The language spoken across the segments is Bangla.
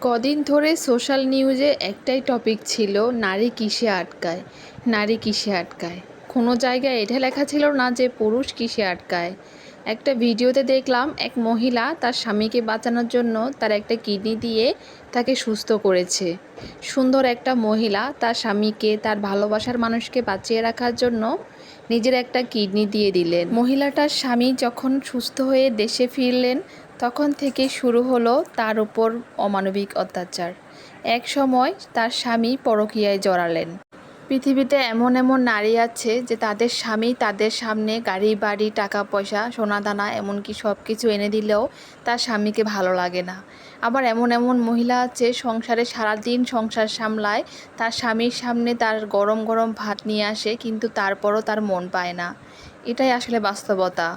কদিন ধরে সোশ্যাল নিউজে একটাই টপিক ছিল, নারী কিসে আটকায়, নারী কিসে আটকায়। কোনো জায়গায় এটা লেখা ছিল না যে পুরুষ কিসে আটকায়। একটা ভিডিওতে দেখলাম এক মহিলা তার স্বামীকে বাঁচানোর জন্য তার একটা কিডনি দিয়ে তাকে সুস্থ করেছে। সুন্দর একটা মহিলা তার স্বামীকে, তার ভালোবাসার মানুষকে বাঁচিয়ে রাখার জন্য নিজের একটা কিডনি দিয়ে দিলেন। মহিলাটার স্বামী যখন সুস্থ হয়ে দেশে ফিরলেন, তখন থেকে শুরু হলো তার উপর অমানবিক অত্যাচার। এক সময় তার স্বামী পরকীয়ায় জড়ালেন। পৃথিবীতে এমন এমন নারী আছে যে তাদের স্বামী তাদের সামনে গাড়ি বাড়ি টাকা পয়সা সোনাদানা এমনকি সব কিছু এনে দিলেও তার স্বামীকে ভালো লাগে না। আবার এমন এমন মহিলা আছে সংসারে সারাদিন সংসার সামলায়, তার স্বামীর সামনে তার গরম গরম ভাত নিয়ে আসে, কিন্তু তারপরও তার মন পায় না। এটাই আসলে বাস্তবতা।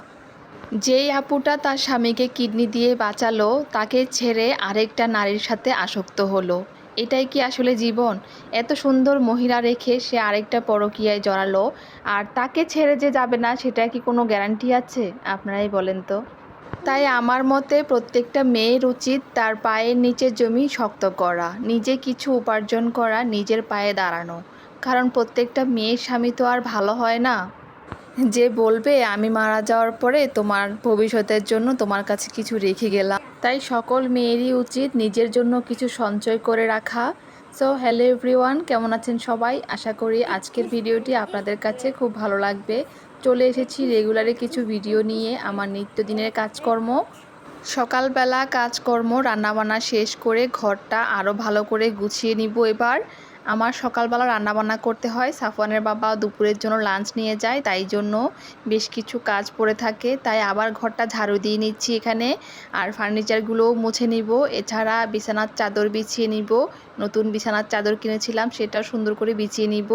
যেই আপুটা তার স্বামীকে কিডনি দিয়ে বাঁচালো, তাকে ছেড়ে আরেকটা নারীর সাথে আসক্ত হলো। এটাই কি আসলে জীবন? এত সুন্দর মহিলা রেখে সে আরেকটা পরকীয়ায় জড়ালো, আর তাকে ছেড়ে যে যাবে না সেটা কি কোনো গ্যারান্টি আছে? আপনারাই বলেন তো। তাই আমার মতে প্রত্যেকটা মেয়ের উচিত তার পায়ের নিচের জমি শক্ত করা, নিজে কিছু উপার্জন করা, নিজের পায়ে দাঁড়ানো। কারণ প্রত্যেকটা মেয়ের স্বামী তো আর ভালো হয় না যে বলবে আমি মারা যাওয়ার পরে তোমার ভবিষ্যতের জন্য তোমার কাছে কিছু রেখে গেলাম। তাই সকল মেয়েরই উচিত নিজের জন্য কিছু সঞ্চয় করে রাখা। সো হ্যালো এভরিওয়ান, কেমন আছেন সবাই? আশা করি আজকের ভিডিওটি আপনাদের কাছে খুব ভালো লাগবে। চলে এসেছি রেগুলারে কিছু ভিডিও নিয়ে, আমার নিত্যদিনের কাজকর্ম। সকালবেলা কাজকর্ম রান্নাবান্না শেষ করে ঘরটা আরও ভালো করে গুছিয়ে নিব। এবার আমার সকালবেলা রান্নাবান্না করতে হয়, সাফওয়ানের বাবা দুপুরের জন্য লাঞ্চ নিয়ে যায়, তাই জন্য বেশ কিছু কাজ পড়ে থাকে। তাই আবার ঘরটা ঝাড়ু দিয়ে নিচ্ছি এখানে, আর ফার্নিচারগুলোও মুছে নিব। এছাড়া বিছানার চাদর বিছিয়ে নিব। নতুন বিছানার চাদর কিনেছিলাম, সেটা সুন্দর করে বিছিয়ে নিব।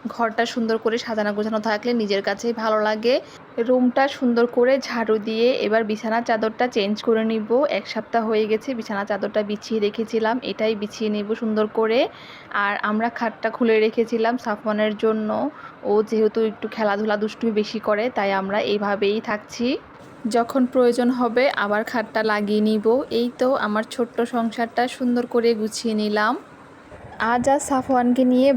ঘরটা সুন্দর করে সাজানো গোছানো থাকলে নিজের কাছেই ভালো লাগে। রুমটা সুন্দর করে ঝাড়ু দিয়ে এবার বিছানার চাদরটা চেঞ্জ করে নিব। এক সপ্তাহ হয়ে গেছে বিছানার চাদরটা বিছিয়ে রেখেছিলাম, এটাই বিছিয়ে নেব সুন্দর করে। আর আমরা খাটটা খুলে রেখেছিলাম সাফওয়ানের জন্য। ও যেহেতু একটু খেলাধুলা দুষ্টুমি বেশি করে, তাই আমরা এইভাবেই থাকছি। যখন প্রয়োজন হবে আবার খাটটা লাগিয়ে নিব। এই তো আমার ছোট্ট সংসারটা সুন্দর করে গুছিয়ে নিলাম। আজ আর সাফওয়ানকে নিয়ে